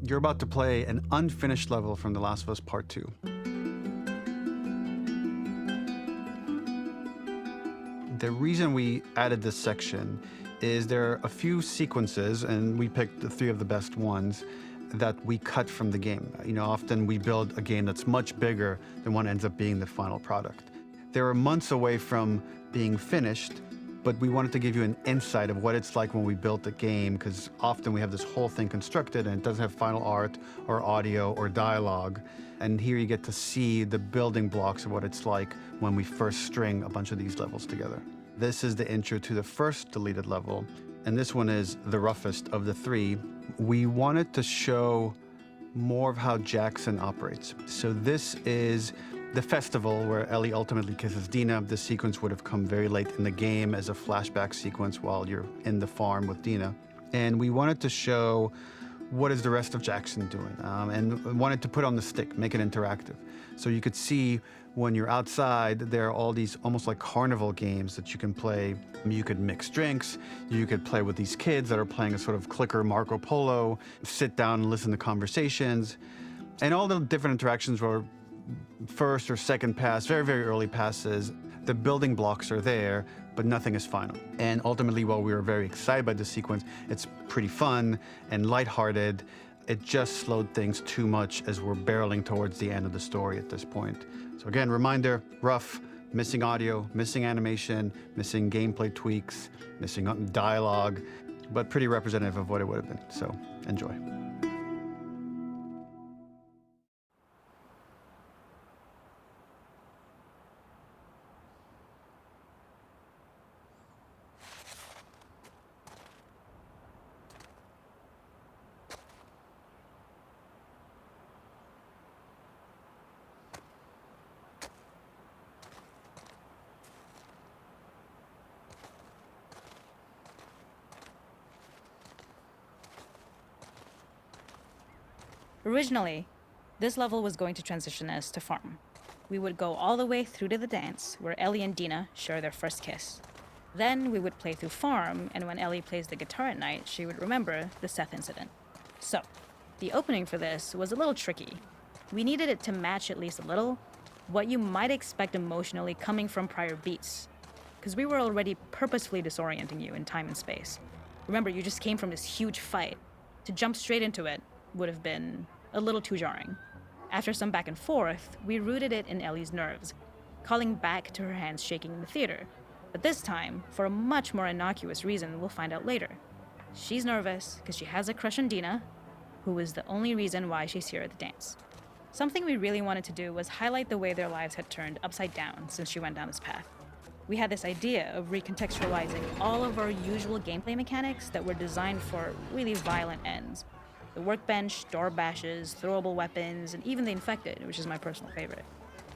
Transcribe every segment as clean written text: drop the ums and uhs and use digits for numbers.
You're about to play an unfinished level from The Last of Us Part 2. The reason we added this section is there are a few sequences, and we picked the 3 of the best ones, that we cut from the game. Often we build a game that's much bigger than what ends up being the final product. They were months away from being finished, but we wanted to give you an insight of what it's like when we built a game, because often we have this whole thing constructed and it doesn't have final art or audio or dialogue. And here you get to see the building blocks of what it's like when we first string a bunch of these levels together. This is the intro to the first deleted level, and this one is the roughest of the 3. We wanted to show more of how Jackson operates. So this is the festival where Ellie ultimately kisses Dina. This sequence would have come very late in the game as a flashback sequence while you're in the farm with Dina. And we wanted to show what is the rest of Jackson doing, and wanted to put on the stick, make it interactive. So you could see when you're outside, there are all these almost like carnival games that you can play. You could mix drinks, you could play with these kids that are playing a sort of clicker Marco Polo, sit down and listen to conversations. And all the different interactions were first or second pass, very, very early passes. The building blocks are there, but nothing is final. And ultimately, while we were very excited by this sequence, it's pretty fun and lighthearted. It just slowed things too much as we're barreling towards the end of the story at this point. So again, reminder, rough, missing audio, missing animation, missing gameplay tweaks, missing dialogue, but pretty representative of what it would have been. So enjoy. Originally, this level was going to transition us to farm. We would go all the way through to the dance, where Ellie and Dina share their first kiss. Then we would play through farm, and when Ellie plays the guitar at night, she would remember the Seth incident. So, the opening for this was a little tricky. We needed it to match at least a little what you might expect emotionally coming from prior beats, because we were already purposefully disorienting you in time and space. Remember, you just came from this huge fight. To jump straight into it would have been a little too jarring. After some back and forth, we rooted it in Ellie's nerves, calling back to her hands shaking in the theater. But this time, for a much more innocuous reason we'll find out later. She's nervous because she has a crush on Dina, who is the only reason why she's here at the dance. Something we really wanted to do was highlight the way their lives had turned upside down since she went down this path. We had this idea of recontextualizing all of our usual gameplay mechanics that were designed for really violent ends. The workbench, door bashes, throwable weapons, and even the infected, which is my personal favorite.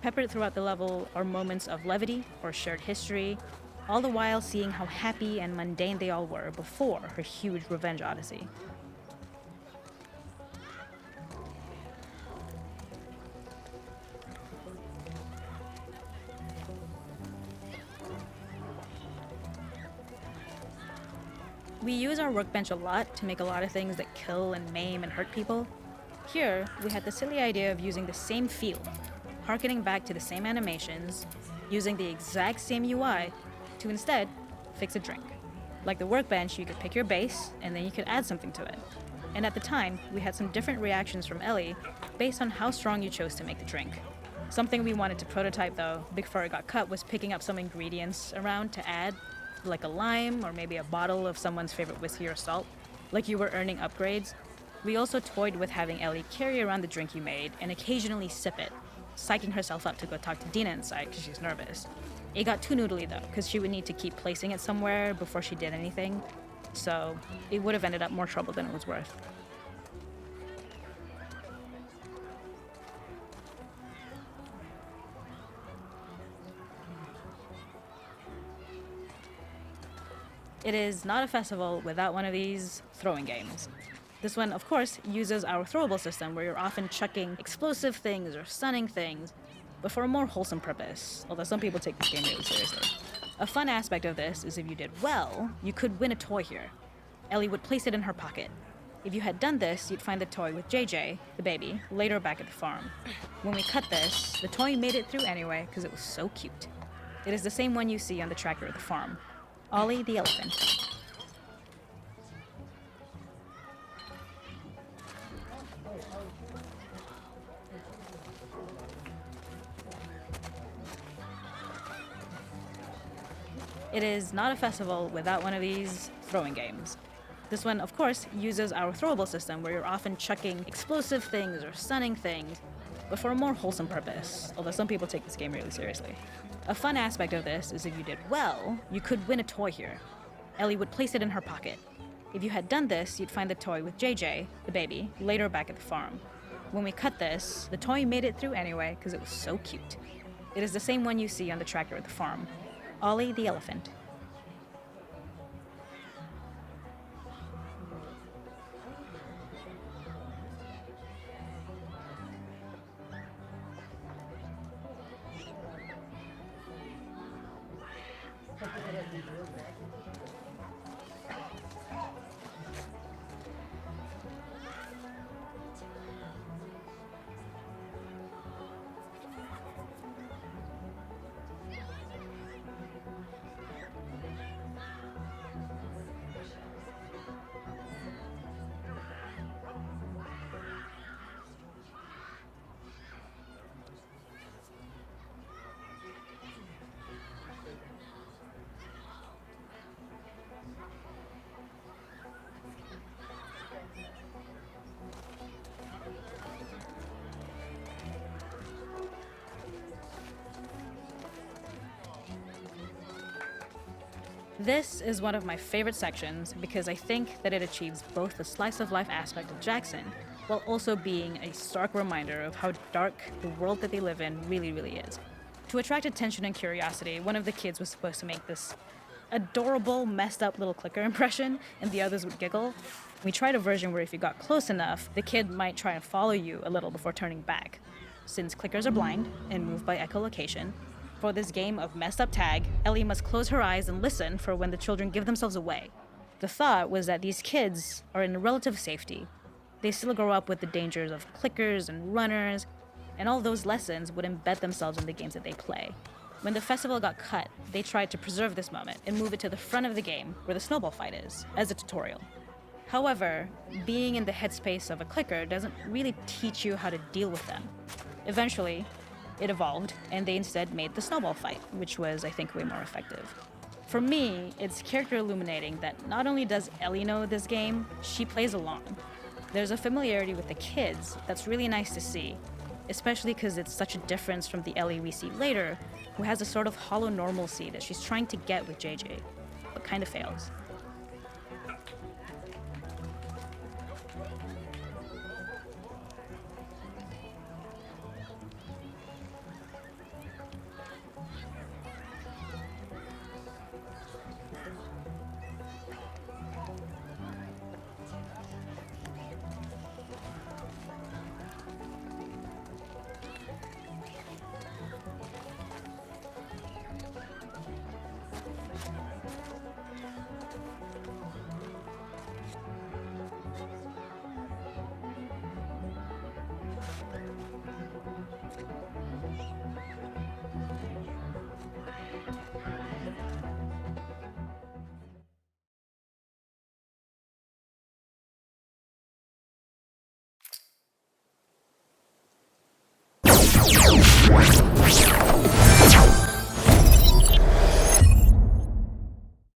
Peppered throughout the level are moments of levity or shared history, all the while seeing how happy and mundane they all were before her huge revenge odyssey. We use our workbench a lot to make a lot of things that kill and maim and hurt people. Here, we had the silly idea of using the same feel, harkening back to the same animations, using the exact same UI to instead fix a drink. Like the workbench, you could pick your base, and then you could add something to it. And at the time, we had some different reactions from Ellie based on how strong you chose to make the drink. Something we wanted to prototype though, before it got cut, was picking up some ingredients around to add, like a lime or maybe a bottle of someone's favorite whiskey or salt, like you were earning upgrades. We also toyed with having Ellie carry around the drink you made and occasionally sip it, psyching herself up to go talk to Dina inside because she's nervous. It got too noodly though, because she would need to keep placing it somewhere before she did anything, so it would have ended up more trouble than it was worth. It is not a festival without one of these throwing games. This one, of course, uses our throwable system where you're often chucking explosive things or stunning things, but for a more wholesome purpose, although some people take this game really seriously. A fun aspect of this is if you did well, you could win a toy here. Ellie would place it in her pocket. If you had done this, you'd find the toy with JJ, the baby, later back at the farm. When we cut this, the toy made it through anyway because it was so cute. It is the same one you see on the tractor at the farm. Ollie the elephant. It is not a festival without one of these throwing games. This one, of course, uses our throwable system where you're often chucking explosive things or stunning things, but for a more wholesome purpose, although some people take this game really seriously. A fun aspect of this is if you did well, you could win a toy here. Ellie would place it in her pocket. If you had done this, you'd find the toy with JJ, the baby, later back at the farm. When we cut this, the toy made it through anyway because it was so cute. It is the same one you see on the tractor at the farm. Ollie the elephant. This is one of my favorite sections because I think that it achieves both the slice of life aspect of Jackson while also being a stark reminder of how dark the world that they live in really is. To attract attention and curiosity, one of the kids was supposed to make this adorable, messed up little clicker impression and the others would giggle. We tried a version where if you got close enough, the kid might try and follow you a little before turning back. Since clickers are blind and move by echolocation, for this game of messed up tag, Ellie must close her eyes and listen for when the children give themselves away. The thought was that these kids are in relative safety. They still grow up with the dangers of clickers and runners, and all those lessons would embed themselves in the games that they play. When the festival got cut, they tried to preserve this moment and move it to the front of the game where the snowball fight is, as a tutorial. However, being in the headspace of a clicker doesn't really teach you how to deal with them. Eventually, it evolved, and they instead made the snowball fight, which was, I think, way more effective. For me, it's character illuminating that not only does Ellie know this game, she plays along. There's a familiarity with the kids that's really nice to see, especially because it's such a difference from the Ellie we see later, who has a sort of hollow normalcy that she's trying to get with JJ, but kind of fails.